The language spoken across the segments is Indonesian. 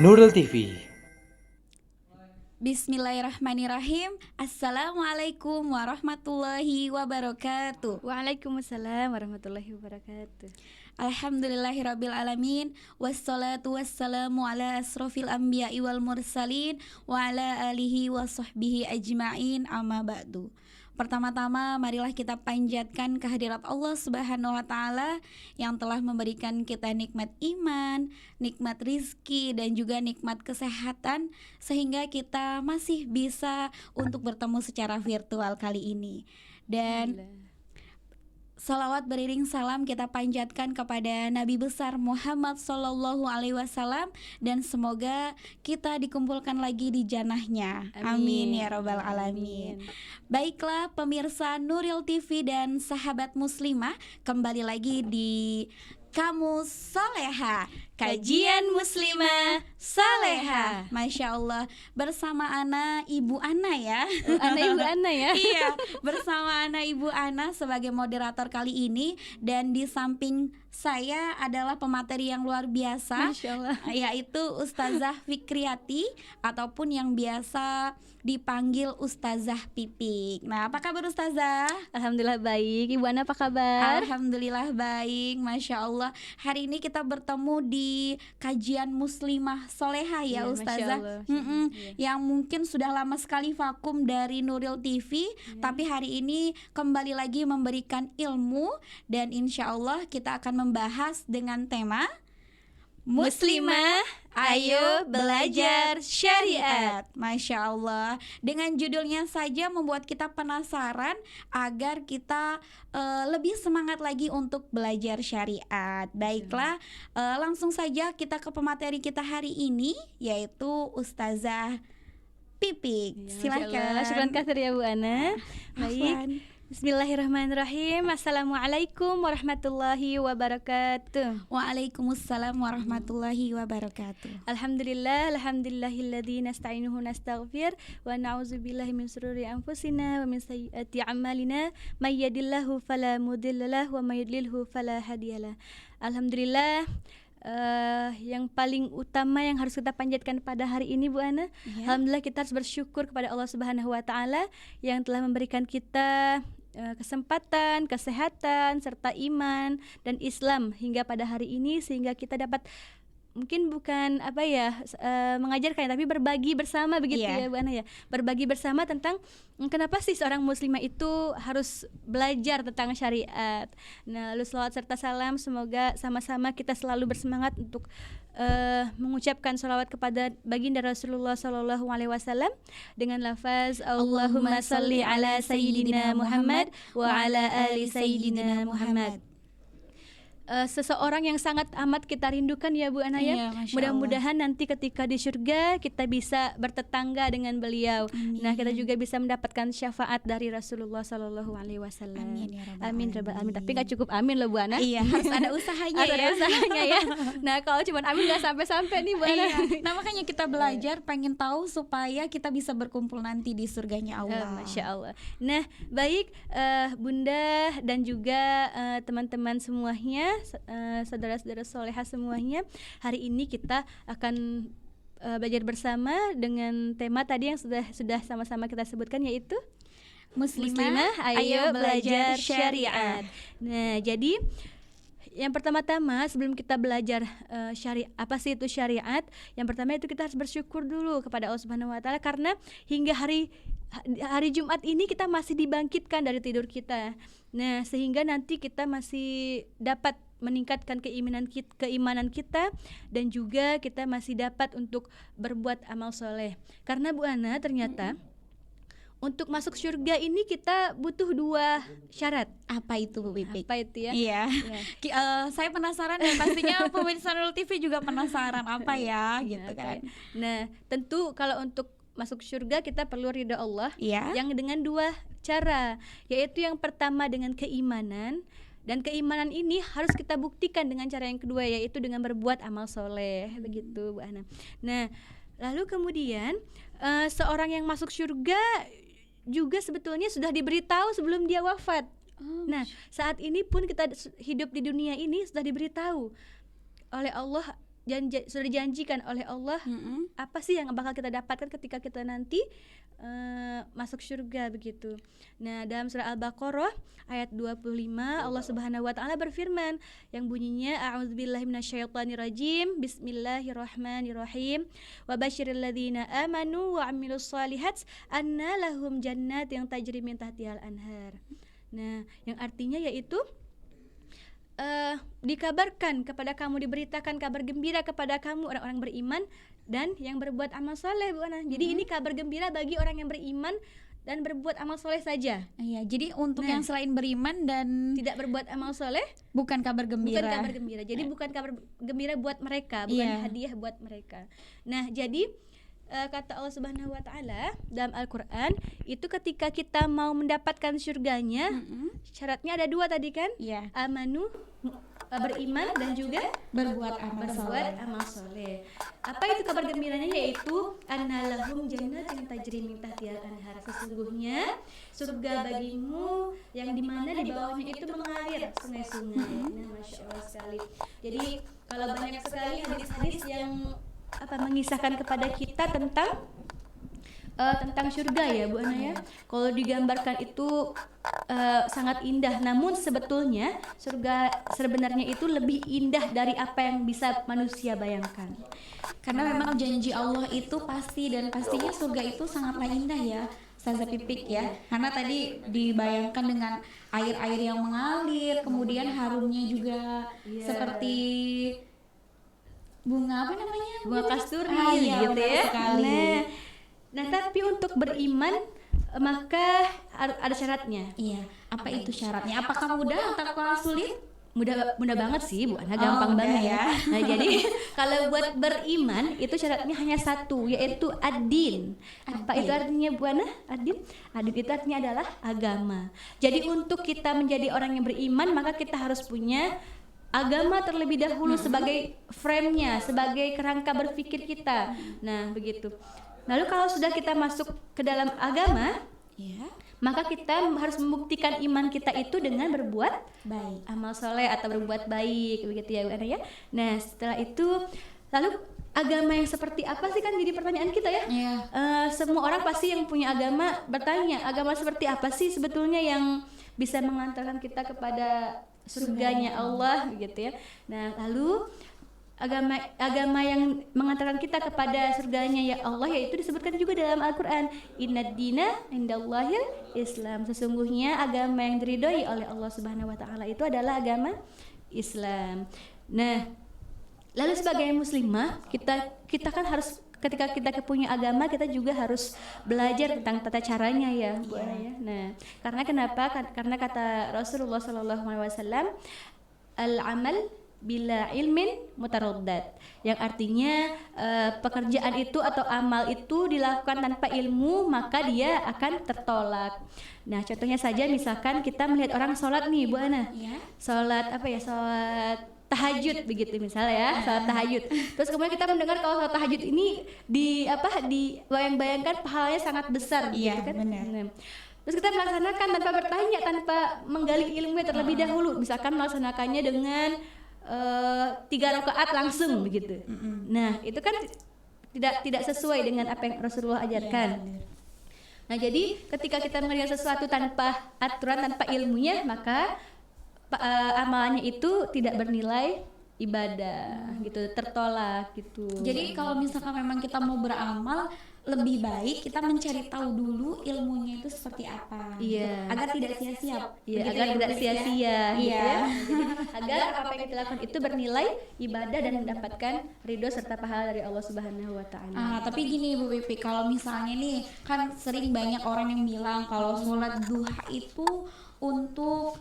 Nurul TV. Bismillahirrahmanirrahim. Assalamualaikum warahmatullahi wabarakatuh. Waalaikumsalam warahmatullahi wabarakatuh. Alhamdulillahirabbil alamin. Wassalatu wassalamu ala asrofil anbiya'i wal mursalin wa ala alihi wa sahbihi ajma'in, amma ba'du. Pertama-tama marilah kita panjatkan kehadirat Allah Subhanahu wa taala yang telah memberikan kita nikmat iman, nikmat rizki dan juga nikmat kesehatan sehingga kita masih bisa untuk bertemu secara virtual kali ini. Dan salawat beriring salam kita panjatkan kepada Nabi besar Muhammad Sallallahu Alaihi Wasallam dan semoga kita dikumpulkan lagi di jannahnya. Amin ya robbal alamin. Baiklah pemirsa Nuril TV dan sahabat muslimah, kembali lagi di Kamus Soleha, kajian muslimah Soleha. Masya Allah, bersama Ana Ibu Ana ya. Ibu Ana ya. Iya, bersama Ana Ibu Ana sebagai moderator kali ini. Dan di samping saya adalah pemateri yang luar biasa, Masya Allah, yaitu Ustazah Fikriati ataupun yang biasa dipanggil Ustazah Pipik. Nah, apa kabar Ustazah? Alhamdulillah baik. Ibu Ana apa kabar? Alhamdulillah baik, Masya Allah. Hari ini kita bertemu di kajian muslimah soleha ya, Iya, Ustazah. Masya Allah. Yang mungkin sudah lama sekali vakum dari Nuril TV, tapi hari ini kembali lagi memberikan ilmu. Dan insya Allah kita akan membahas dengan tema Muslimah, ayo belajar syariat. Masya Allah, dengan judulnya saja membuat kita penasaran agar kita lebih semangat lagi untuk belajar syariat. Baiklah, langsung saja kita ke pemateri kita hari ini, yaitu Ustazah Pipik. Silakan. Syukran katsir ya Bu Ana. Baik. Bismillahirrahmanirrahim. Assalamualaikum warahmatullahi wabarakatuh. Waalaikumsalam warahmatullahi wabarakatuh. Alhamdulillahilladzi nasta'inuhu nastaghfir wa na'udzubillahi min shururi anfusina wa min sayyiati a'malina may yahdihillahu fala mudhillalah wa may yudlilhu fala hadiyalah. Alhamdulillah. Yang paling utama yang harus kita panjatkan pada hari ini Bu Ana, alhamdulillah kita harus bersyukur kepada Allah Subhanahu wa taala yang telah memberikan kita kesempatan, kesehatan serta iman dan Islam hingga pada hari ini, sehingga kita dapat mungkin bukan mengajarkan, tapi berbagi bersama begitu ya Bu Ana ya. Berbagi bersama tentang kenapa sih seorang muslimah itu harus belajar tentang syariat. Nah, lalu selawat serta salam semoga sama-sama kita selalu bersemangat untuk mengucapkan salawat kepada baginda Rasulullah Sallallahu Alaihi Wasallam dengan lafaz Allahumma salli ala Sayyidina Muhammad wa ala ali Sayyidina Muhammad. Seseorang yang sangat amat kita rindukan ya Bu Ana ya. Mudah-mudahan nanti ketika di surga kita bisa bertetangga dengan beliau. Amin. Nah, kita juga bisa mendapatkan syafaat dari Rasulullah Sallallahu Alaihi Wasallam. Amin rabbal alamin. Tapi nggak cukup amin loh Bu Ana. Iya, harus ada usahanya. Ada usahanya ya. Nah, kalau cuma amin nggak sampai-sampai nih Bu Ana. Nah, makanya kita belajar pengen tahu supaya kita bisa berkumpul nanti di surganya Allah. Masya Allah. Nah, baik Bunda dan juga teman-teman semuanya, saudara-saudara soleha semuanya, hari ini kita akan belajar bersama dengan tema tadi yang sudah sama-sama kita sebutkan, yaitu Muslimah, ayo belajar syariat. Nah, jadi yang pertama-tama sebelum kita belajar syariat, apa sih itu syariat? Yang pertama itu kita harus bersyukur dulu kepada Allah Subhanahu wa taala karena hingga hari Jumat ini kita masih dibangkitkan dari tidur kita. Nah, sehingga nanti kita masih dapat meningkatkan keimanan kita dan juga kita masih dapat untuk berbuat amal soleh. Karena Bu Ana ternyata untuk masuk surga ini kita butuh 2 syarat. Apa itu Bu Pipik? Apa itu ya? Iya. Saya penasaran dan pastinya pemirsa Nuril TV juga penasaran apa ya gitu kan. Nah, tentu kalau untuk masuk surga kita perlu ridha Allah yang dengan 2 cara, yaitu yang pertama dengan keimanan, dan keimanan ini harus kita buktikan dengan cara yang kedua, yaitu dengan berbuat amal soleh. Begitu Bu Ana. Nah, lalu kemudian seorang yang masuk surga juga sebetulnya sudah diberitahu sebelum dia wafat. Nah, saat ini pun kita hidup di dunia ini sudah diberitahu oleh Allah sudah dijanjikan oleh Allah apa sih yang bakal kita dapatkan ketika kita nanti masuk surga begitu. Nah, dalam surah Al-Baqarah ayat 25 Allah Subhanahu wa taala berfirman yang bunyinya a'udzubillahi minasyaitonirrajim bismillahirrahmanirrahim wa basyiril ladzina amanu wa 'amilus shalihat anna lahum jannatin tajri min tahtihal anhar. Nah, yang artinya yaitu dikabarkan kepada kamu, diberitakan kabar gembira kepada kamu orang-orang beriman dan yang berbuat amal soleh, Bu Ana. Jadi ini kabar gembira bagi orang yang beriman dan berbuat amal soleh saja. Iya, jadi untuk yang selain beriman dan tidak berbuat amal soleh bukan kabar gembira. Bukan kabar gembira. Jadi bukan kabar gembira buat mereka, bukan hadiah buat mereka. Nah, jadi kata Allah Subhanahu wa taala dalam Al-Qur'an itu ketika kita mau mendapatkan surganya, syaratnya ada 2 tadi kan? Iya. Amanu, beriman, dan juga berbuat amal soleh. Apa itu kabar gembiranya? Yaitu annalahum jannatin tajri min tahtihal anhar. Sesungguhnya surga bagimu yang dimana di bawahnya itu mengalir sungai-sungai. Nah, masya Allah sekali. Jadi kalau banyak sekali hadis-hadis yang mengisahkan kepada kita tentang surga ya Bu Ana ya. Kalau digambarkan itu sangat indah, namun sebetulnya surga sebenarnya itu lebih indah dari apa yang bisa manusia bayangkan. Karena memang janji Allah itu pasti, dan pastinya surga itu sangatlah indah ya Ustazah Pipik ya. Karena tadi dibayangkan dengan air-air yang mengalir, kemudian harumnya juga seperti bunga bunga kasturi gitu ya. Nah, tapi untuk beriman maka ada syaratnya. Iya. Apa itu syaratnya? Apakah mudah atau sulit? Mudah banget sih Bu Ana, gampang banget ya. Nah, jadi kalau buat beriman itu syaratnya hanya 1, yaitu ad-din. Apa itu artinya Bu Ana? Ad-din itu artinya adalah agama. Jadi untuk kita menjadi orang yang beriman maka kita harus punya agama terlebih dahulu sebagai frame-nya, sebagai kerangka berpikir kita. Nah, begitu. Lalu kalau sudah kita masuk ke dalam agama, maka kita harus membuktikan iman kita itu dengan berbuat baik, amal soleh atau berbuat baik, begitu ya Bu Ana ya. Nah, setelah itu lalu agama yang seperti apa sih, kan jadi pertanyaan kita ya. Semua orang pasti yang punya agama bertanya, agama seperti apa sih sebetulnya yang bisa mengantarkan kita kepada surganya Allah gitu ya. Nah, lalu agama yang mengantarkan kita kepada surganya ya Allah yaitu disebutkan juga dalam Al-Qur'an, innad dina indallahil Islam. Sesungguhnya agama yang diridhoi oleh Allah Subhanahu wa taala itu adalah agama Islam. Nah, lalu sebagai muslimah kita kan harus, ketika kita punya agama kita juga harus belajar tentang tata caranya ya Bu Ana ya. Nah, karena kenapa? Karena kata Rasulullah SAW, al-amal bila ilmin mutaraddat, yang artinya pekerjaan itu atau amal itu dilakukan tanpa ilmu maka dia akan tertolak. Nah, contohnya saja misalkan kita melihat orang sholat nih Bu Ana, sholat sholat tahajud begitu misalnya ya, salat tahajud. Terus kemudian kita mendengar kalau salat tahajud ini dibayang-bayangkan pahalanya sangat besar gitu kan. Benar. Terus kita melaksanakan tanpa bertanya, tanpa menggali ilmunya terlebih dahulu. Misalkan melaksanakannya dengan 3 rakaat langsung begitu. Nah, itu kan tidak sesuai dengan apa yang Rasulullah ajarkan. Nah, jadi ketika kita mengerjakan sesuatu tanpa aturan, tanpa ilmunya, maka amalannya itu tidak bernilai ibadah gitu, tertolak gitu. Jadi kalau misalkan memang kita mau beramal, lebih baik kita mencari tahu dulu ilmunya itu seperti apa, agar tidak sia-sia. Agar tidak sia-sia gitu ya. Jadi, agar apa yang kita lakukan itu bernilai ibadah dan mendapatkan ridho serta pahala dari Allah Subhanahu wa taala. Tapi gini Bu Pipi, kalau misalnya nih kan sering banyak orang yang bilang kalau sholat duha itu untuk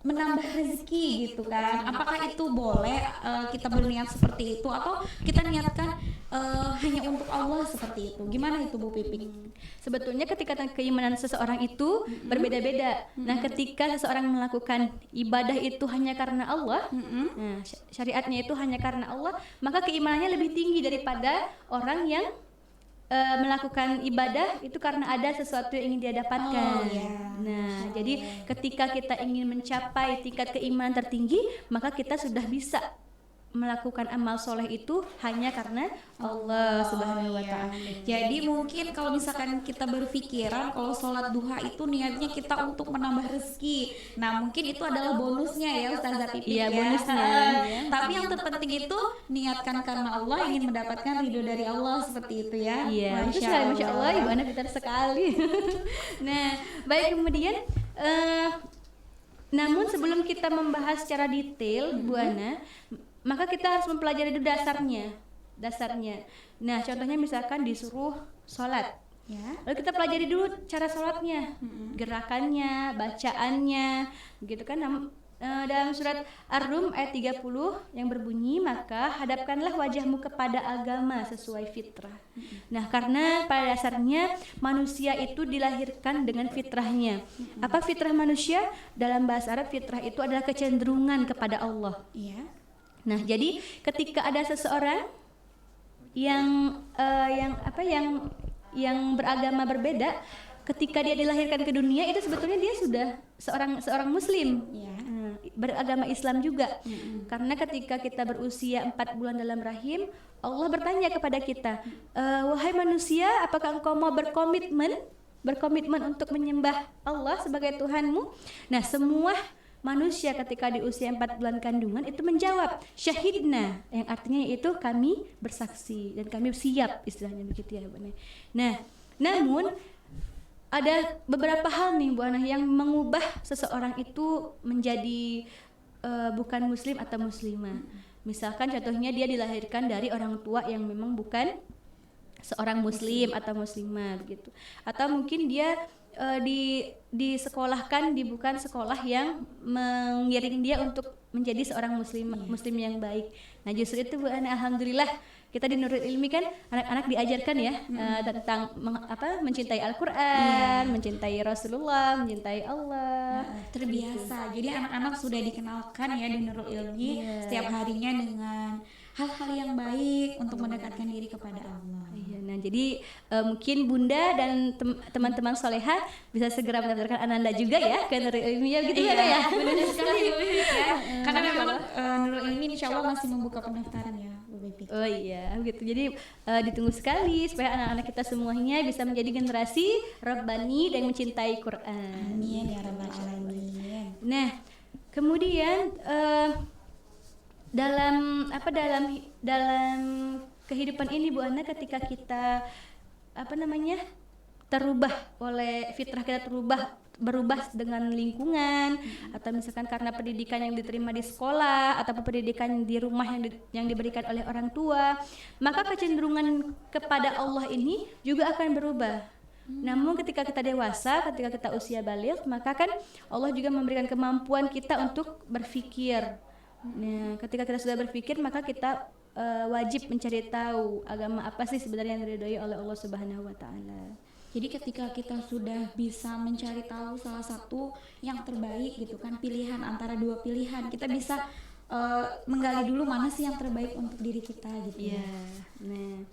menambah rezeki gitu kan. Apakah itu boleh kita berniat seperti itu, atau kita niatkan hanya untuk Allah seperti itu? Gimana itu Bu Pipik? Sebetulnya ketika keimanan seseorang itu berbeda-beda. Nah, ketika seseorang melakukan ibadah itu hanya karena Allah, nah, syariatnya itu hanya karena Allah, maka keimanannya lebih tinggi daripada orang yang melakukan ibadah itu karena ada sesuatu yang ingin dia dapatkan. Nah, jadi ketika kita ingin mencapai tingkat keimanan tertinggi, maka kita sudah bisa melakukan amal soleh itu hanya karena Allah Subhanahu wa Ta'ala. Jadi mungkin kalau misalkan kita berpikiran kalau sholat duha itu niatnya kita untuk menambah rezeki, nah mungkin itu adalah bonusnya ya Ustazah Pipit Iya, ya. bonusnya, ya. Tapi yang terpenting itu niatkan karena Allah, ingin mendapatkan ridho dari Allah, seperti itu ya. Iya, betul sekali, Masya Allah, Ibu Ana pintar sekali. Nah, baik, kemudian namun sebelum kita membahas secara detail, Bu Ana, maka kita harus mempelajari dulu dasarnya. Nah, contohnya misalkan disuruh sholat, Ya. lalu kita pelajari dulu cara sholatnya, gerakannya, bacaannya, gitu kan. Dalam surat Ar-Rum ayat 30 yang berbunyi, maka hadapkanlah wajahmu kepada agama sesuai fitrah. Nah, karena pada dasarnya manusia itu dilahirkan dengan fitrahnya. Apa fitrah manusia? Dalam bahasa Arab, fitrah itu adalah kecenderungan kepada Allah. Iya. Nah, jadi ketika ada seseorang yang beragama berbeda, ketika dia dilahirkan ke dunia itu sebetulnya dia sudah seorang muslim. Ya. Beragama Islam juga. Karena ketika kita berusia 4 bulan dalam rahim, Allah bertanya kepada kita, wahai manusia, apakah engkau mau berkomitmen untuk menyembah Allah sebagai Tuhanmu? Nah, semua manusia ketika di usia 4 bulan kandungan itu menjawab syahidna, yang artinya yaitu kami bersaksi dan kami siap, istilahnya begitu ya, Bu Ana. Nah, namun ada beberapa hal nih, Bu Ana, yang mengubah seseorang itu menjadi bukan muslim atau muslimah. Misalkan contohnya dia dilahirkan dari orang tua yang memang bukan seorang muslim atau muslimah gitu. Atau mungkin dia disekolahkan di bukan sekolah yang mengiring dia untuk menjadi seorang muslim yang baik. Nah, justru itu Bu Ana, alhamdulillah kita di Nurul Ilmi kan anak-anak diajarkan ya tentang mencintai Al-Qur'an, mencintai Rasulullah, mencintai Allah. Terbiasa. Jadi anak-anak sudah dikenalkan ya di Nurul Ilmi setiap harinya dengan hal-hal yang baik untuk mendekatkan diri kepada Allah. Iya, nah jadi mungkin Bunda dan teman-teman soleha bisa segera mendaftarkan Ananda juga ya ke Nurul Ilmi ya, gitu ya. Benar sekali Bu Bibit ya. Karena memang Nurul Ilmi insya Allah masih membuka pendaftaran ya Bu Bibit. Oh iya, gitu. Jadi ditunggu sekali supaya anak-anak kita semuanya bisa menjadi generasi Rabbani dan mencintai Quran. Amin ya rabbal alamin. Nah, kemudian dalam kehidupan ini Bu Ana, ketika kita terubah oleh fitrah kita, berubah dengan lingkungan, atau misalkan karena pendidikan yang diterima di sekolah atau pendidikan di rumah yang diberikan oleh orang tua, maka kecenderungan kepada Allah ini juga akan berubah. Namun ketika kita dewasa, ketika kita usia baligh, maka kan Allah juga memberikan kemampuan kita untuk berpikir. Nah, ketika kita sudah berpikir, maka kita wajib mencari tahu agama apa sih sebenarnya yang diridhoi oleh Allah Subhanahu wa Ta'ala. Jadi ketika kita sudah bisa mencari tahu salah satu yang terbaik gitu kan, pilihan antara dua pilihan, kita bisa menggali dulu mana sih yang terbaik untuk diri kita gitu. Iya. Nah,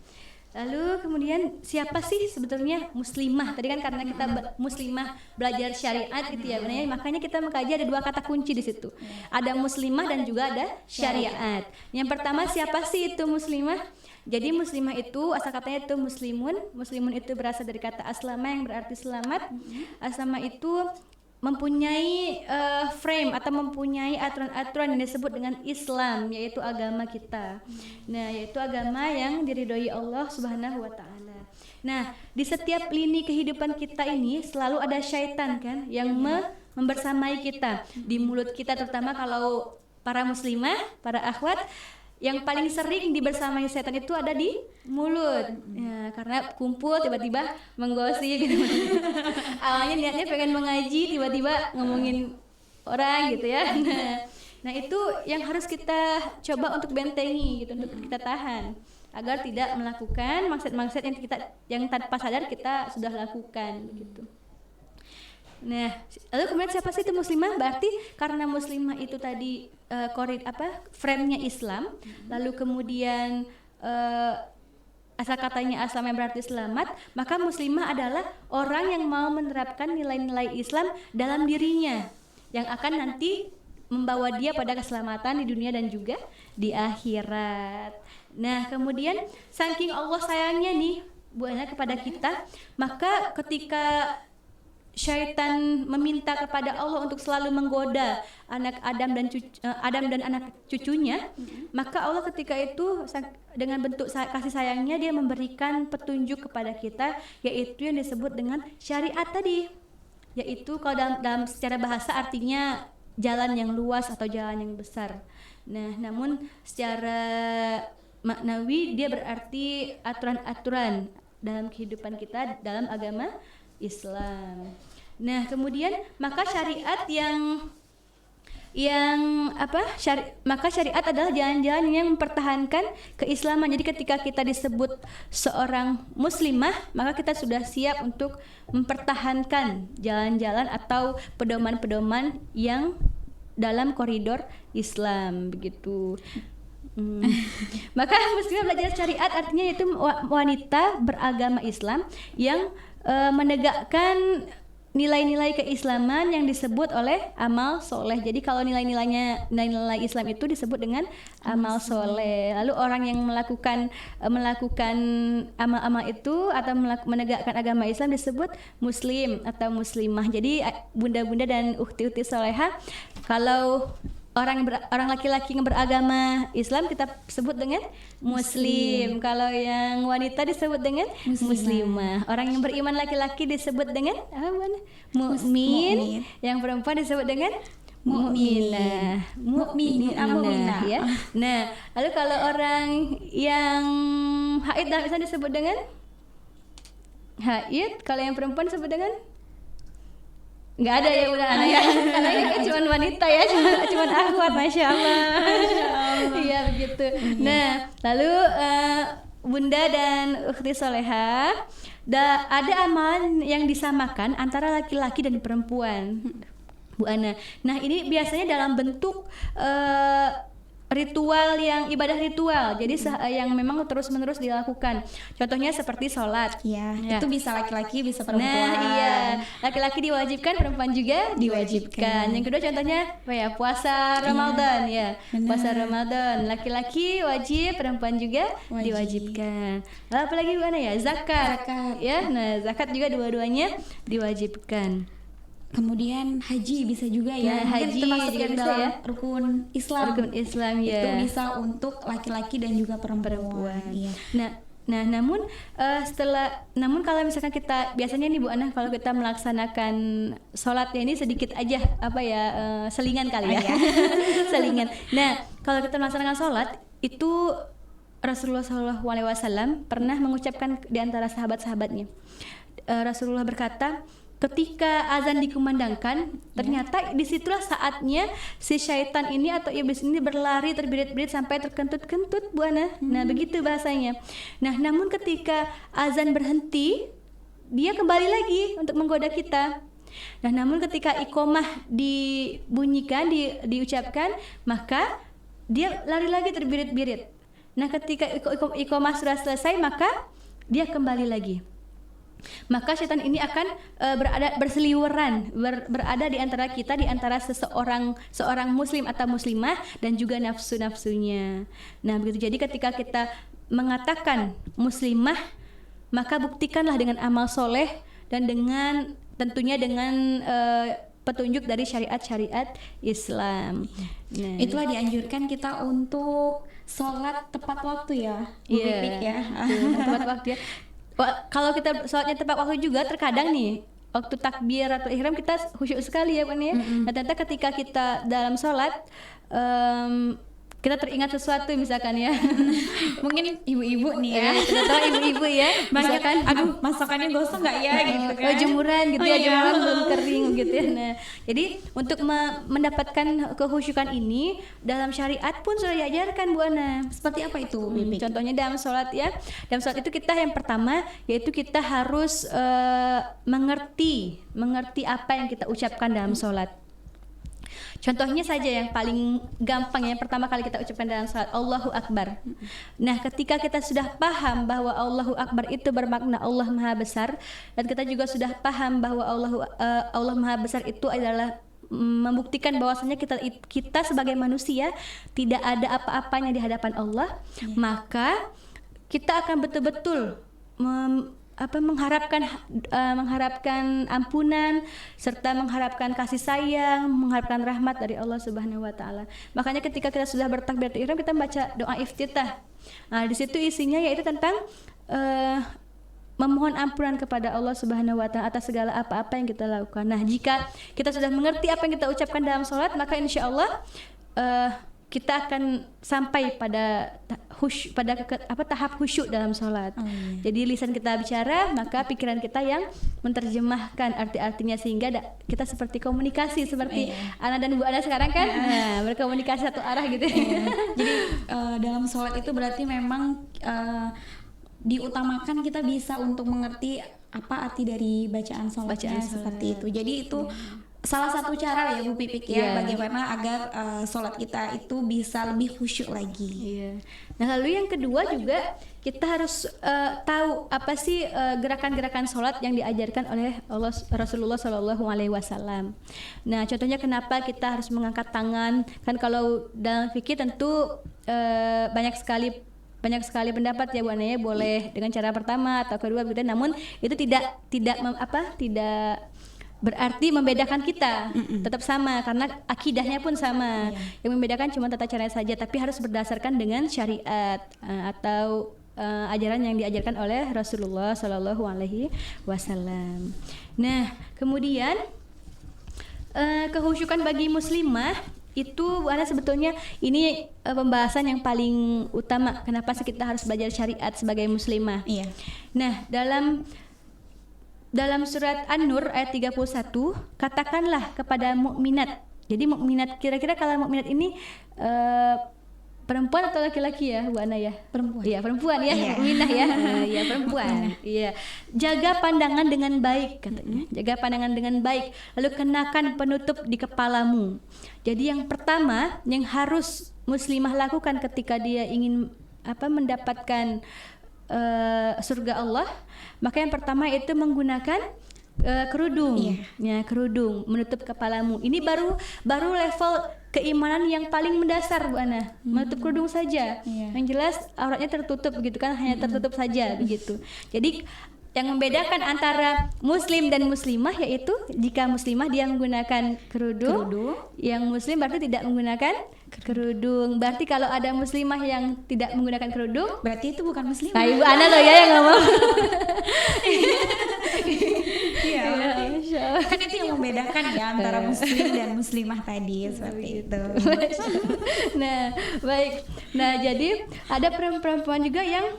lalu kemudian siapa sih sebetulnya muslimah? Tadi kan karena kita muslimah belajar syariat gitu ya, benar. Makanya kita mengkaji ada dua kata kunci di situ. Ada muslimah dan juga ada syariat. Yang pertama, siapa sih itu muslimah? Jadi muslimah itu asal katanya itu muslimun itu berasal dari kata aslama yang berarti selamat. Aslama itu mempunyai frame atau mempunyai aturan-aturan yang disebut dengan Islam, yaitu agama kita. Nah, yaitu agama yang diridhoi Allah Subhanahu wa Ta'ala. Nah, di setiap lini kehidupan kita ini selalu ada syaitan kan yang membersamai kita. Di mulut kita, terutama kalau para muslimah, para akhwat, yang paling sering dibersamai setan itu ada di mulut ya, karena kumpul tiba-tiba menggosip gitu. Awalnya niatnya pengen mengaji, tiba-tiba ngomongin orang gitu ya. Nah itu yang harus kita coba untuk bentengi gitu, untuk kita tahan agar tidak melakukan maksud-maksud yang tanpa sadar kita sudah lakukan gitu. Nah, lalu kemudian siapa sih itu muslimah? Berarti karena muslimah itu tadi frame-nya Islam, lalu kemudian asal katanya aslam yang berarti selamat, maka muslimah adalah orang yang mau menerapkan nilai-nilai Islam dalam dirinya, yang akan nanti membawa dia pada keselamatan di dunia dan juga di akhirat. Nah, kemudian saking Allah sayangnya nih Bu Ana kepada kita, maka ketika syaitan meminta kepada Allah untuk selalu menggoda anak Adam dan anak cucunya, maka Allah ketika itu dengan bentuk kasih sayangnya dia memberikan petunjuk kepada kita, yaitu yang disebut dengan syariat tadi, yaitu kalau dalam secara bahasa artinya jalan yang luas atau jalan yang besar. Nah, namun secara maknawi dia berarti aturan-aturan dalam kehidupan kita dalam agama Islam. Nah, kemudian maka syariat maka syariat adalah jalan-jalan yang mempertahankan keislaman. Jadi ketika kita disebut seorang muslimah, maka kita sudah siap untuk mempertahankan jalan-jalan atau pedoman-pedoman yang dalam koridor Islam begitu. Maka muslimah belajar syariat artinya yaitu wanita beragama Islam yang menegakkan nilai-nilai keislaman yang disebut oleh amal soleh. Jadi kalau nilai Islam itu disebut dengan amal soleh. Lalu orang yang melakukan amal-amal itu atau menegakkan agama Islam disebut muslim atau muslimah. Jadi bunda-bunda dan ukhti-ukhti soleha, kalau orang laki-laki yang beragama Islam kita sebut dengan muslim. Kalau yang wanita disebut dengan muslimah. Orang yang beriman laki-laki disebut dengan mukmin. Yang perempuan disebut dengan mukminah. Mukminah ya. Nah, lalu kalau orang yang haid dalam Islam disebut dengan haid. Kalau yang perempuan disebut dengan nggak ada ya udah anak ya, karena ini cuma wanita ya, cuma akhwat, masya Allah. Iya begitu. Nah, lalu bunda dan ukhti soleha, ada amalan yang disamakan antara laki-laki dan perempuan, Bu Ana. Nah, ini biasanya dalam bentuk ritual yang ibadah ritual, jadi yang memang terus-menerus dilakukan. Contohnya seperti sholat. Ya, itu bisa laki-laki, bisa perempuan. Nah, iya, laki-laki diwajibkan, perempuan juga diwajibkan. Yang kedua contohnya apa ya? Puasa Ramadan ya. Puasa Ramadan, laki-laki wajib, perempuan juga diwajibkan. Lalu apalagi Bu Ana ya? Zakat. Ya, nah zakat juga dua-duanya diwajibkan. Kemudian haji bisa juga ya. Nah, haji termasuk juga yang bisa dalam ya. rukun Islam. Rukun Islam ya. Itu bisa untuk laki-laki dan juga perempuan. Iya. Namun namun kalau misalkan kita biasanya nih Bu Ana, kalau kita melaksanakan sholatnya ini sedikit aja selingan kali ya. Selingan. Nah, kalau kita melaksanakan sholat itu Rasulullah SAW pernah mengucapkan di antara sahabat-sahabatnya. Rasulullah berkata, ketika azan dikumandangkan, ternyata disitulah saatnya si syaitan ini atau iblis ini berlari terbirit-birit sampai terkentut-kentut Bu Ana. Nah begitu bahasanya. Nah namun ketika azan berhenti, dia kembali lagi untuk menggoda kita. Nah namun ketika iqomah dibunyikan, diucapkan, maka dia lari lagi terbirit-birit. Nah ketika iqomah sudah selesai, maka dia kembali lagi. Maka setan ini akan berseliweran, berada di antara kita, di antara seorang muslim atau muslimah dan juga nafsu-nafsunya. Nah begitu. Jadi ketika kita mengatakan muslimah, maka buktikanlah dengan amal soleh dan tentunya dengan petunjuk dari syariat-syariat Islam. Nah, itulah dianjurkan kita untuk sholat tepat waktu ya, ya. Tepat waktu ya. Kalau kita sholatnya tepat waktu juga, terkadang nih waktu takbir atau ihram kita khusyuk sekali ya Pak ya. Nah ternyata ketika kita dalam sholat kita teringat sesuatu misalkan ya. Mungkin ibu-ibu nih ya, ternyata ibu-ibu ya, misalkan aduh masakannya gosong nggak ya gitu kan, jemuran gitu ya, jemuran belum kering gitu ya. Nah jadi untuk mendapatkan kehusyukan ini dalam syariat pun sudah diajarkan Bu Ana. Seperti apa itu? Contohnya dalam sholat ya, dalam sholat itu kita yang pertama yaitu kita harus mengerti apa yang kita ucapkan dalam sholat. Contohnya saja yang paling gampang, yang pertama kali kita ucapkan dalam salat, Allahu Akbar. Nah ketika kita sudah paham bahwa Allahu Akbar itu bermakna Allah Maha Besar, dan kita juga sudah paham bahwa Allah Maha Besar itu adalah membuktikan bahwasanya kita sebagai manusia tidak ada apa-apanya di hadapan Allah, maka kita akan betul-betul mengharapkan ampunan serta mengharapkan kasih sayang, mengharapkan rahmat dari Allah Subhanahu wa taala. Makanya ketika kita sudah bertakbiratul ihram, kita membaca doa iftitah. Nah, di situ isinya yaitu tentang memohon ampunan kepada Allah Subhanahu wa taala atas segala apa-apa yang kita lakukan. Nah, jika kita sudah mengerti apa yang kita ucapkan dalam salat, maka insya Allah kita akan sampai pada tahap khusyuk dalam sholat. Jadi lisan kita bicara, maka pikiran kita yang menerjemahkan arti-artinya, sehingga kita seperti komunikasi seperti Ana dan Bu Ana sekarang kan, berkomunikasi satu arah gitu. Jadi dalam sholat itu berarti memang diutamakan kita bisa untuk mengerti apa arti dari bacaan sholatnya seperti itu. Jadi itu salah satu cara ya Bu Pipik ya, bagaimana agar sholat kita itu bisa lebih khusyuk lagi. Nah, lalu yang kedua juga kita harus tahu apa sih gerakan-gerakan sholat yang diajarkan oleh Rasulullah Shallallahu Alaihi Wasallam. Nah, contohnya kenapa kita harus mengangkat tangan? Kan kalau dalam fikih tentu banyak sekali pendapat ya Bu Ana, boleh dengan cara pertama atau kedua begitu. Namun itu tidak berarti membedakan kita, tetap sama karena akidahnya pun sama. Yang membedakan cuma tata caranya saja, tapi harus berdasarkan dengan syariat atau ajaran yang diajarkan oleh Rasulullah Shallallahu Alaihi Wasallam. Nah, kemudian kehusyukan bagi muslimah itu Bu Ana sebetulnya ini pembahasan yang paling utama. Kenapa sih kita harus belajar syariat sebagai muslimah? Nah, dalam surat An-Nur ayat 31, katakanlah kepada mukminat. Jadi mukminat, kira-kira kalau mukminat ini perempuan atau laki-laki ya Bu Ana ya? Perempuan. Iya, perempuan ya, mukminah ya. Iya, perempuan. Iya. Jaga pandangan dengan baik katanya. Jaga pandangan dengan baik, lalu kenakan penutup di kepalamu. Jadi yang pertama yang harus muslimah lakukan ketika dia ingin mendapatkan surga Allah, maka yang pertama itu menggunakan kerudung. Ya, kerudung menutup kepalamu. Ini baru level keimanan yang paling mendasar Bu Ana. Menutup kerudung saja. Yang jelas auratnya tertutup begitu kan, hanya tertutup saja begitu. Jadi yang membedakan antara muslim dan muslimah yaitu jika muslimah dia menggunakan kerudung, yang muslim berarti tidak menggunakan kerudung. Berarti kalau ada muslimah yang tidak menggunakan kerudung, berarti itu bukan muslimah. Nah, Ibu Ana loh ya yang ngomong. Kan itu yang membedakan ya antara muslim dan muslimah tadi seperti itu. Nah, baik. Nah, jadi ada perempuan juga yang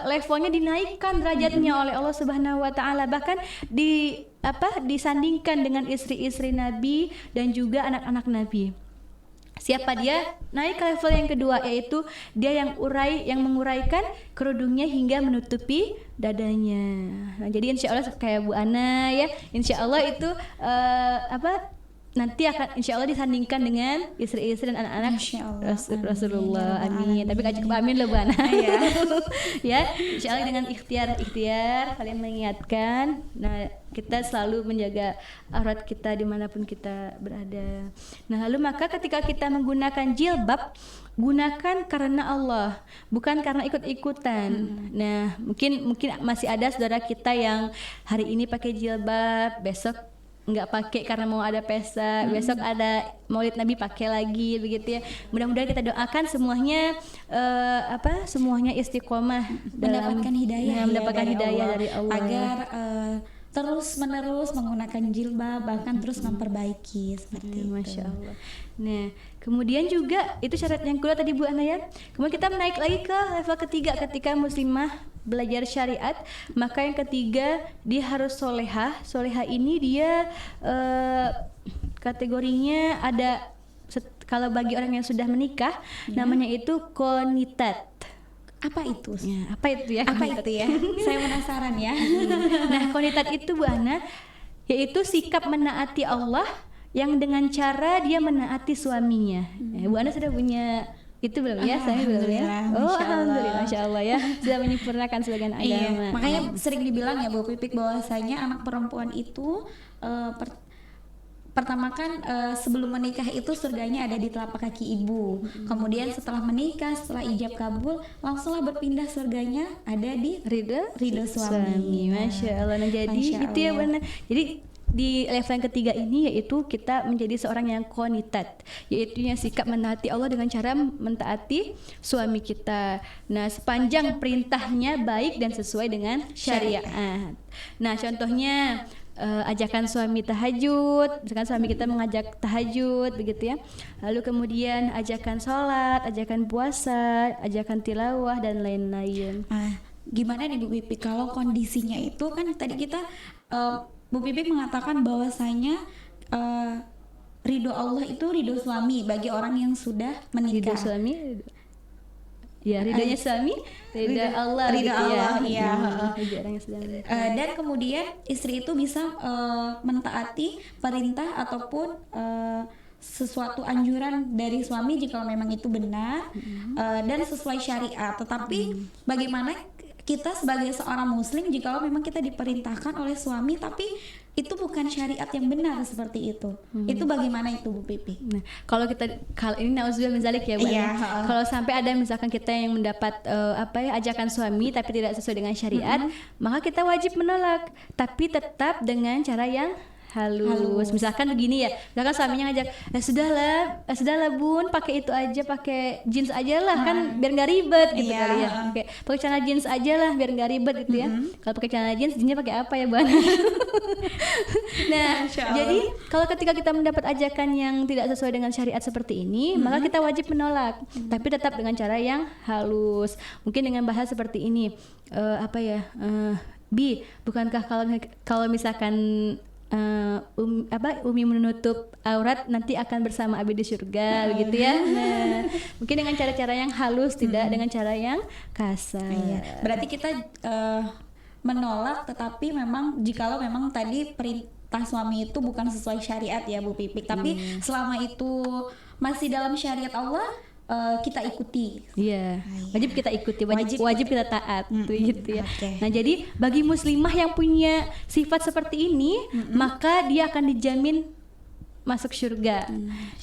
levelnya dinaikkan derajatnya oleh Allah Subhanahu wa taala, bahkan disandingkan dengan istri-istri Nabi dan juga anak-anak Nabi. Siapa dia? Naik ke level yang kedua, yaitu dia yang menguraikan kerudungnya hingga menutupi dadanya. Nah, jadi insya Allah kayak Bu Ana ya, insya Allah itu nanti akan insya Allah disandingkan dengan istri-istri dan anak-anak Rasulullah. Amin. Tapi gak cukup amin loh Bu Ana. Ya, insya Allah dengan ikhtiar kalian mengingatkan. Nah, kita selalu menjaga aurat kita dimanapun kita berada. Nah, lalu maka ketika kita menggunakan jilbab, gunakan karena Allah, bukan karena ikut-ikutan. Nah, mungkin masih ada saudara kita yang hari ini pakai jilbab, besok nggak pakai karena mau ada pesta, besok ada Maulid Nabi pakai lagi begitu ya. Mudah-mudahan kita doakan semuanya semuanya istiqomah mendapatkan hidayah dari Allah agar terus-menerus menggunakan jilbab, bahkan terus memperbaiki seperti itu. Masya Allah. Nah, kemudian juga itu syarat yang kedua tadi Bu Ana ya. Kemudian kita naik lagi ke level ketiga ketika muslimah belajar syariat, maka yang ketiga dia harus solehah. Solehah ini dia kategorinya ada, kalau bagi orang yang sudah menikah namanya itu qonitat. Apa itu? Ya, apa itu ya? Saya penasaran ya. Nah, qonitat itu Bu Ana yaitu sikap menaati Allah yang dengan cara dia menaati suaminya. Bu Ana sudah punya itu belum ya? Saya belum ya. Alhamdulillah, Masya Allah ya. Sudah menyempurnakan sebagian agama. Makanya sering dibilang ya Bu Pipik bahwasanya anak perempuan itu pertama kan sebelum menikah itu surganya ada di telapak kaki ibu. Kemudian setelah menikah, setelah ijab kabul, langsunglah berpindah surganya ada di ridho suami. Masya Allah. Nah jadi Masya itu ya Allah. benar. Jadi di level yang ketiga ini yaitu kita menjadi seorang yang qanitat, yaitu yang sikap menaati Allah dengan cara mentaati suami kita. Nah sepanjang perintahnya baik dan sesuai dengan syariat. Nah contohnya ajakan suami tahajud, misalkan suami kita mengajak tahajud begitu ya. Lalu kemudian ajakan sholat, ajakan puasa, ajakan tilawah dan lain-lain. Nah, gimana nih Bu Pipi kalau kondisinya itu kan tadi kita Bu Pipi mengatakan bahwasanya ridho Allah itu ridho suami bagi orang yang sudah Ridho menikah. suami, ya ridhonya suami, ridho Allah, ridho gitu Allah, ya. iya. Ridho orang yang sedang menikah. Dan kemudian istri itu bisa mentaati perintah ataupun sesuatu anjuran dari suami jika memang itu benar dan sesuai syariat. Tetapi bagaimana kita sebagai seorang muslim jika memang kita diperintahkan oleh suami tapi itu bukan syariat yang benar seperti itu. Itu bagaimana itu Bu Pipi? Nah, kalau ini nauzubillah min zalik ya, Bu. Iya, Kalau sampai ada misalkan kita yang mendapat ajakan suami tapi tidak sesuai dengan syariat, maka kita wajib menolak, tapi tetap dengan cara yang halus. Misalkan begini ya, misalkan suaminya ngajak, sudahlah bun, pakai itu aja, pakai jeans aja lah, kan biar nggak ribet gitu Iya, kali ya. Pakai celana jeans aja lah, biar nggak ribet gitu ya. Kalau pakai celana jeansnya pakai apa ya, Bun? Nah, Masya Allah. jadi kalau ketika kita mendapat ajakan yang tidak sesuai dengan syariat seperti ini, maka kita wajib menolak, tapi tetap dengan cara yang halus. Mungkin dengan bahasa seperti ini, Bi, bukankah kalau misalkan Umi menutup aurat nanti akan bersama Abi di surga begitu ya. Nah, mungkin dengan cara-cara yang halus, tidak dengan cara yang kasar. Iya. Berarti kita menolak, tetapi memang jikalau memang tadi perintah suami itu bukan sesuai syariat ya Bu Pipik, tapi selama itu masih dalam syariat Allah kita ikuti. Iya, wajib kita ikuti, wajib kita taat, gitu ya. Oke. Nah, jadi bagi muslimah yang punya sifat seperti ini, maka dia akan dijamin masuk surga.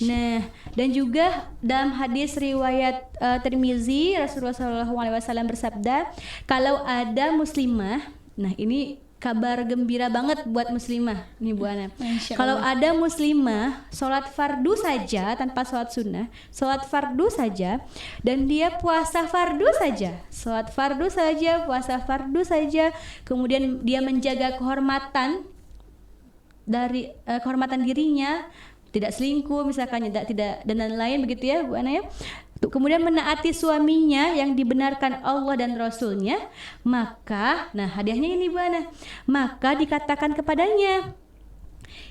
Nah, dan juga dalam hadis riwayat Tirmizi, Rasulullah SAW bersabda, kalau ada muslimah, nah ini kabar gembira banget buat muslimah nih Bu Ana. Kalau ada muslimah sholat fardu saja tanpa sholat sunnah, sholat fardu saja, dan dia puasa fardu saja, sholat fardu saja, puasa fardu saja, kemudian dia menjaga kehormatan dari kehormatan dirinya, tidak selingkuh misalkan, tidak dan lain-lain begitu ya Bu Ana ya. Kemudian menaati suaminya yang dibenarkan Allah dan Rasulnya, maka, nah hadiahnya ini Bu Ana, maka dikatakan kepadanya,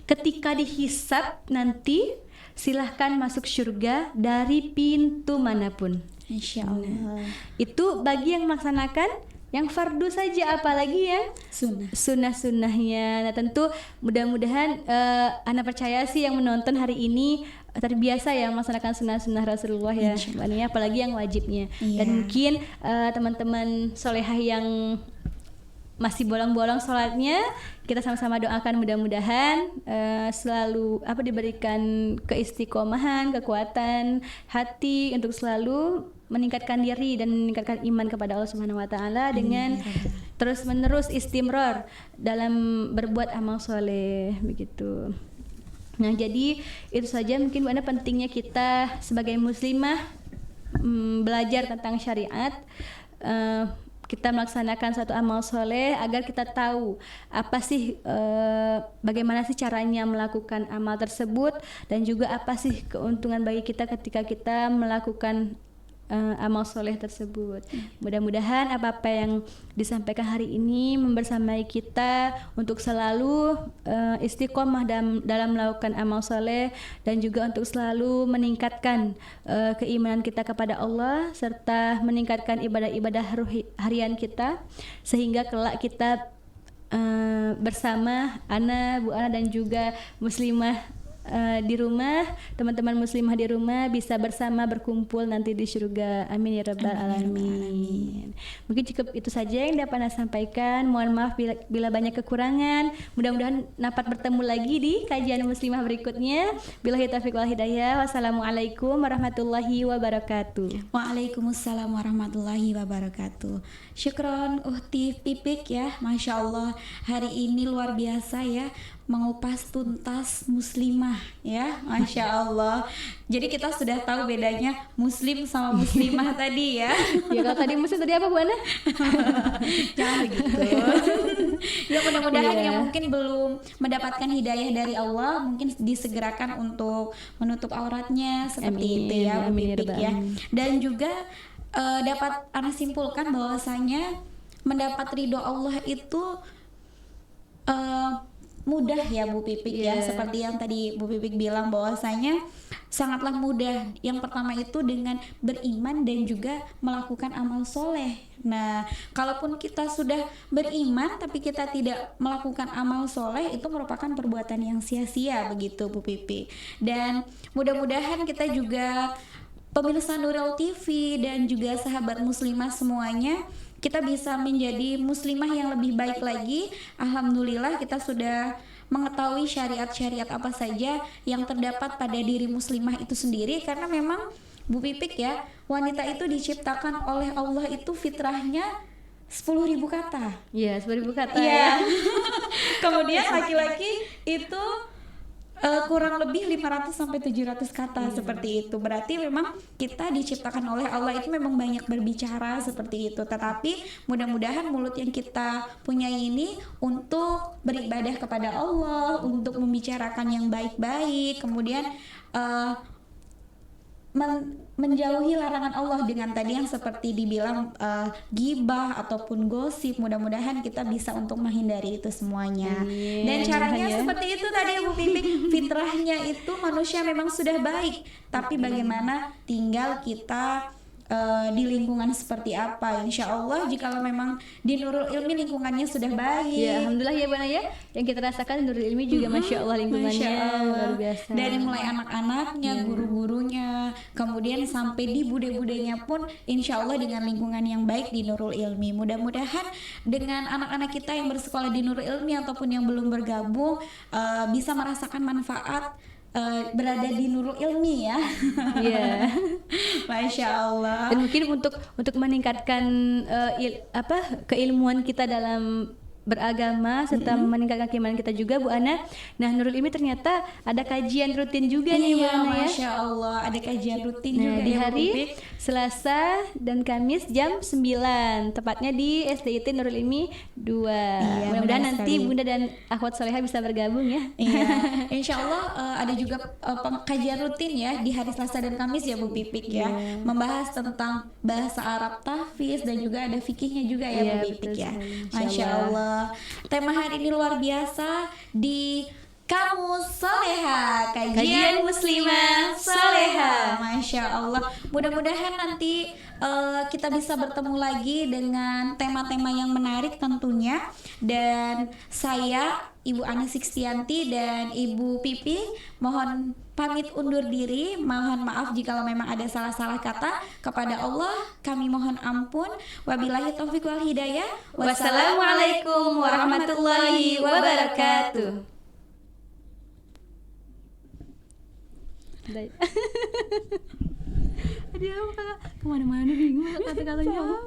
ketika dihisab nanti silahkan masuk surga dari pintu manapun. Insya Allah. Itu bagi yang melaksanakan yang fardu saja, apalagi yang sunnah-sunnahnya. Nah tentu mudah-mudahan Ana percaya sih yang menonton hari ini terbiasa ya melaksanakan sunnah-sunnah Rasulullah ya, Mbak Nia, apalagi yang wajibnya. Dan mungkin teman-teman solehah yang masih bolong-bolong sholatnya, kita sama-sama doakan mudah-mudahan selalu diberikan keistiqomahan, kekuatan hati untuk selalu meningkatkan diri dan meningkatkan iman kepada Allah Subhanahu wa taala dengan terus-menerus istimror dalam berbuat amal soleh begitu. Nah, jadi itu saja mungkin Bu Ana pentingnya kita sebagai muslimah belajar tentang syariat, kita melaksanakan suatu amal soleh agar kita tahu apa sih bagaimana sih caranya melakukan amal tersebut, dan juga apa sih keuntungan bagi kita ketika kita melakukan amal soleh tersebut. Mudah-mudahan apa-apa yang disampaikan hari ini membersamai kita untuk selalu istiqomah dalam melakukan amal soleh, dan juga untuk selalu meningkatkan keimanan kita kepada Allah serta meningkatkan ibadah-ibadah harian kita, sehingga kelak kita bersama Ana, Bu Ana dan juga muslimah di rumah, teman-teman muslimah di rumah bisa bersama berkumpul nanti di surga. Amin ya rabbal alamin. Mungkin cukup itu saja yang dapat saya sampaikan. Mohon maaf bila banyak kekurangan. Mudah-mudahan dapat bertemu lagi di kajian muslimah berikutnya. Billahi taufiq wal hidayah. Wassalamualaikum warahmatullahi wabarakatuh. Waalaikumsalam warahmatullahi wabarakatuh. Syukron Uhti Pipik ya, Masya Allah hari ini luar biasa ya, mengupas tuntas muslimah ya, Masya Allah. Jadi kita sudah tahu bedanya muslim sama muslimah tadi ya. Ya kalau tadi muslim tadi apa Bu Ana? Jangan begitu. Ya mudah-mudahan yang mungkin belum mendapatkan hidayah dari Allah mungkin disegerakan untuk menutup auratnya seperti itu ya, Bu Pipik ya. Dan juga dapat Ana simpulkan bahwasanya mendapat ridho Allah itu mudah ya Bu Pipik ya, seperti yang tadi Bu Pipik bilang bahwasanya sangatlah mudah. Yang pertama itu dengan beriman dan juga melakukan amal soleh. Nah, kalaupun kita sudah beriman tapi kita tidak melakukan amal soleh, itu merupakan perbuatan yang sia-sia begitu Bu Pipik. Dan mudah-mudahan kita juga pemirsa Nuril TV dan juga sahabat muslimah semuanya, kita bisa menjadi muslimah yang lebih baik lagi. Alhamdulillah kita sudah mengetahui syariat-syariat apa saja yang terdapat pada diri muslimah itu sendiri, karena memang Bu Pipik ya, wanita itu diciptakan oleh Allah itu fitrahnya 10.000 kata. Iya, 10.000 kata ya. Kemudian laki-laki itu kurang lebih 500 sampai 700 kata seperti itu. Berarti memang kita diciptakan oleh Allah itu memang banyak berbicara seperti itu. Tetapi mudah-mudahan mulut yang kita punya ini untuk beribadah kepada Allah, untuk membicarakan yang baik-baik, kemudian menjauhi larangan Allah dengan tadi yang seperti dibilang gibah ataupun gosip. Mudah-mudahan kita bisa untuk menghindari itu semuanya. Dan caranya seperti itu tadi Bu Pipik, fitrahnya itu manusia memang sudah baik, tapi bagaimana tinggal kita di lingkungan seperti apa. Insya Allah jikalau memang di Nurul Ilmi lingkungannya sudah baik, ya alhamdulillah ya Bu Ana ya, yang kita rasakan di Nurul Ilmi juga Masya Allah lingkungannya luar biasa. Dari mulai anak-anaknya, guru-gurunya, kemudian sampai di bude-budenya pun insya Allah dengan lingkungan yang baik di Nurul Ilmi. Mudah-mudahan dengan anak-anak kita yang bersekolah di Nurul Ilmi ataupun yang belum bergabung bisa merasakan manfaat berada di Nurul Ilmi ya. Iya. Masya Allah. Dan mungkin untuk meningkatkan keilmuan kita dalam beragama serta meningkatkan keimanan kita juga Bu Ana. Nah, Nurul Ilmi ternyata ada kajian rutin juga nih Bu Ana ya. Masya Allah, ada kajian rutin nah, juga di ya, hari Bu Pipik. Selasa dan Kamis jam 9, tepatnya di SDIT Nurul Ilmi 2. Iya, mudah-mudahan benar nanti sekali. Bunda dan akhwat solehah bisa bergabung ya. Iya, insya Allah ada juga kajian rutin ya di hari Selasa dan Kamis ya Bu Pipik ya, membahas tentang bahasa Arab tahfiz dan juga ada fikihnya juga ya Iya, Bu Pipik betul ya. sekali. Masya Allah. Tema hari ini luar biasa di Kamus Soleha, kajian muslimah soleha. Masya Allah. Mudah-mudahan nanti kita bisa bertemu lagi dengan tema-tema yang menarik tentunya. Dan saya Ibu Ana Sikstianti dan Ibu Pipi mohon pamit undur diri. Mohon maaf jika memang ada salah-salah kata. Kepada Allah kami mohon ampun. Wabillahi taufiq wal hidayah. Wassalamualaikum warahmatullahi wabarakatuh. Aduh, kemana-mana bingung kata-katanya.